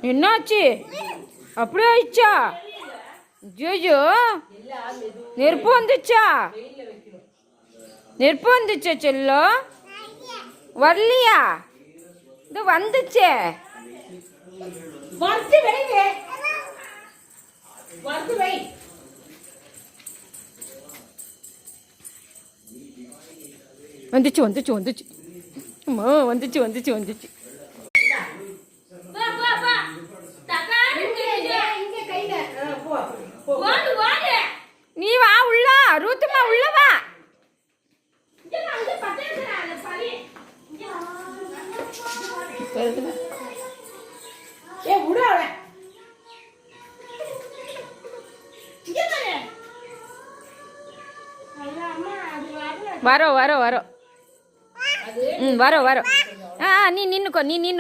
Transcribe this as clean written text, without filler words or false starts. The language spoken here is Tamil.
என்னாச்சு? அப்படியே ஆயிடுச்சா? ஜோஜோ நெருப்பு வந்துச்சா? நெருப்பு வந்துச்சா செல்லம்? வரலையா? இது வந்துச்சே. வந்துச்சு வந்துச்சு வந்துச்சு. அம்மா வந்துச்சு வந்துச்சு வந்துச்சு. நீ வா உள்ள. ரூத்துமா உள்ள வா. வரோம் வரோம் வரோம். வரோம் வரோம். நீ நின்னுக்கோ, நீ நின்னுக்கோ.